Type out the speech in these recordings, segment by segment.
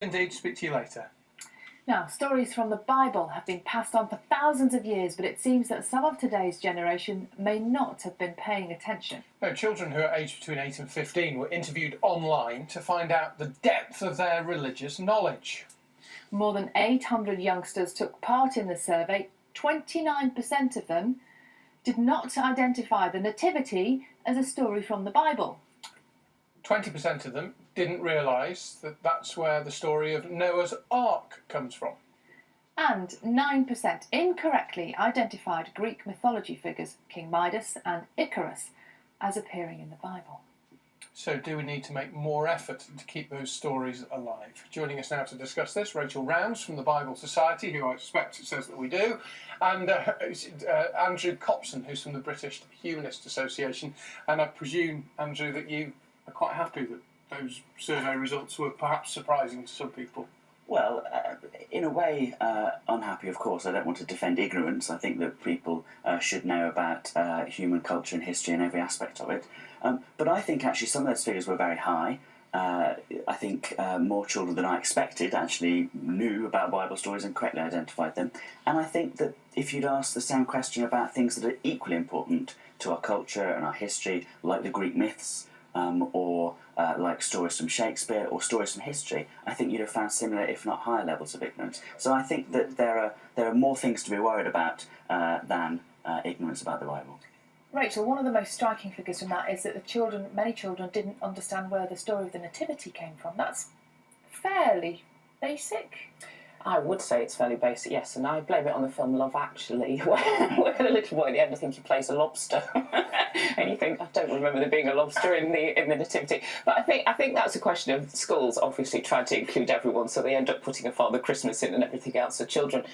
Indeed, speak to you later. Now, stories from the Bible have been passed on for thousands of years, but it seems that some of today's generation may not have been paying attention. No, children who are aged between 8 and 15 were interviewed online to find out the depth of their religious knowledge. More than 800 youngsters took part in the survey. 29% of them did not identify the Nativity as a story from the Bible. 20% of them didn't realise that that's where the story of Noah's Ark comes from. And 9% incorrectly identified Greek mythology figures, King Midas and Icarus, as appearing in the Bible. So do we need to make more effort to keep those stories alive? Joining us now to discuss this, Rachel Rounds from the Bible Society, who I suspect says that we do, and Andrew Copson, who's from the British Humanist Association. And I presume, Andrew, that you are quite happy that those survey results were perhaps surprising to some people. Well, in a way, unhappy, of course. I don't want to defend ignorance. I think that people should know about human culture and history and every aspect of it. But I think actually some of those figures were very high. I think more children than I expected actually knew about Bible stories and correctly identified them. And I think that if you'd asked the same question about things that are equally important to our culture and our history, like the Greek myths, or like stories from Shakespeare or stories from history, I think you'd have found similar, if not higher, levels of ignorance. So I think that there are more things to be worried about than ignorance about the Bible. Rachel, one of the most striking figures from that is that many children didn't understand where the story of the Nativity came from. That's fairly basic. I would say it's fairly basic, yes, and I blame it on the film Love Actually, where the little boy at the end, I think he plays a lobster, and you think, I don't remember there being a lobster in the Nativity. But I think that's a question of schools obviously trying to include everyone, so they end up putting a Father Christmas in and everything else. So children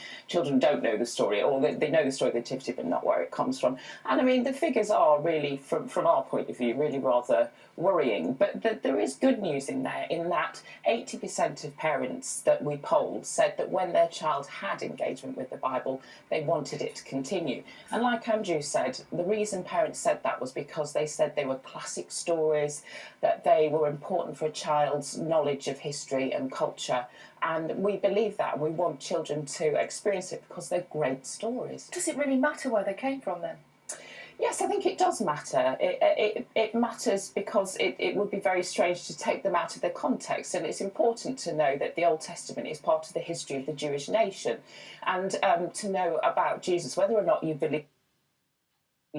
don't know the story, or they know the story of the Nativity, but not where it comes from. And I mean, the figures are really, from our point of view, really rather worrying. But there is good news in there, in that 80% of parents that we polled said that when their child had engagement with the Bible, they wanted it to continue. And like Andrew said, the reason parents said that was because they said they were classic stories, that they were important for a child's knowledge of history and culture. And we believe that, and we want children to experience it because they're great stories. Does it really matter where they came from then? Yes, I think it does matter. It matters because it would be very strange to take them out of their context, and it's important to know that the Old Testament is part of the history of the Jewish nation, and to know about Jesus, whether or not you believe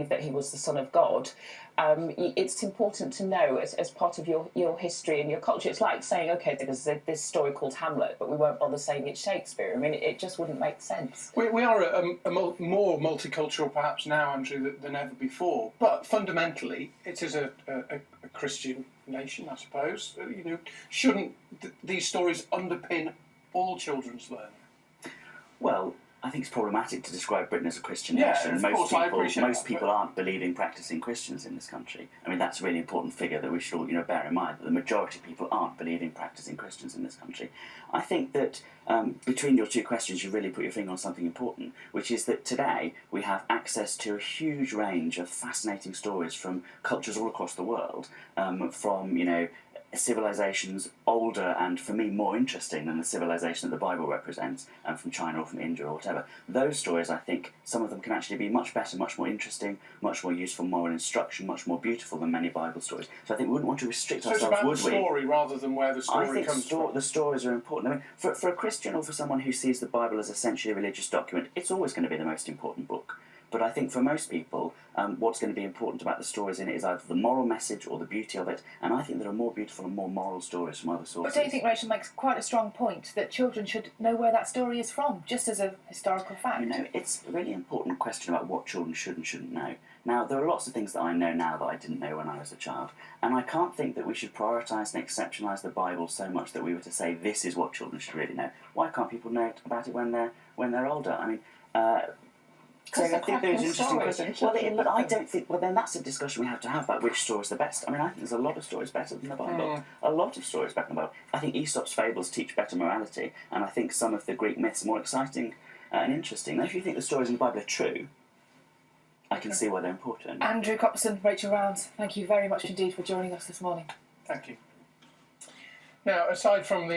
that he was the Son of God, it's important to know as part of your history and your culture. It's like saying, okay, there's this story called Hamlet, but we won't bother saying it's Shakespeare. I mean, it just wouldn't make sense. We are more multicultural perhaps now, Andrew, than ever before, but fundamentally it is a Christian nation, I suppose. Shouldn't these stories underpin all children's learning? Well, I think it's problematic to describe Britain as a Christian Yeah, nation. of course, I appreciate most that, people aren't believing, practising Christians in this country. I mean, that's a really important figure that we should all, bear in mind, that the majority of people aren't believing, practising Christians in this country. I think that between your two questions, you really put your finger on something important, which is that today we have access to a huge range of fascinating stories from cultures all across the world, from, civilizations older and, for me, more interesting than the civilization that the Bible represents, from China or from India or whatever. Those stories, I think, some of them can actually be much better, much more interesting, much more useful moral instruction, much more beautiful than many Bible stories. So I think we wouldn't want to restrict ourselves, would we? So it's about the story rather than where the story comes from. The stories are important. I mean, for a Christian or for someone who sees the Bible as essentially a religious document, it's always going to be the most important book. But I think for most people, what's going to be important about the stories in it is either the moral message or the beauty of it, and I think there are more beautiful and more moral stories from other sources. But don't you think Rachel makes quite a strong point that children should know where that story is from, just as a historical fact? It's a really important question about what children should and shouldn't know. Now, there are lots of things that I know now that I didn't know when I was a child, and I can't think that we should prioritise and exceptionalise the Bible so much that we were to say this is what children should really know. Why can't people know about it when they're older? I mean, so I think those interesting questions. But I don't think. Well, then that's a discussion we have to have about which story is the best. I mean, I think there's a lot of stories better than the Bible. A lot of stories better than the Bible. I think Aesop's fables teach better morality, and I think some of the Greek myths are more exciting and interesting. Now, if you think the stories in the Bible are true, I can see why they're important. Andrew Copson, Rachel Rounds, thank you very much indeed for joining us this morning. Thank you. Now, aside from the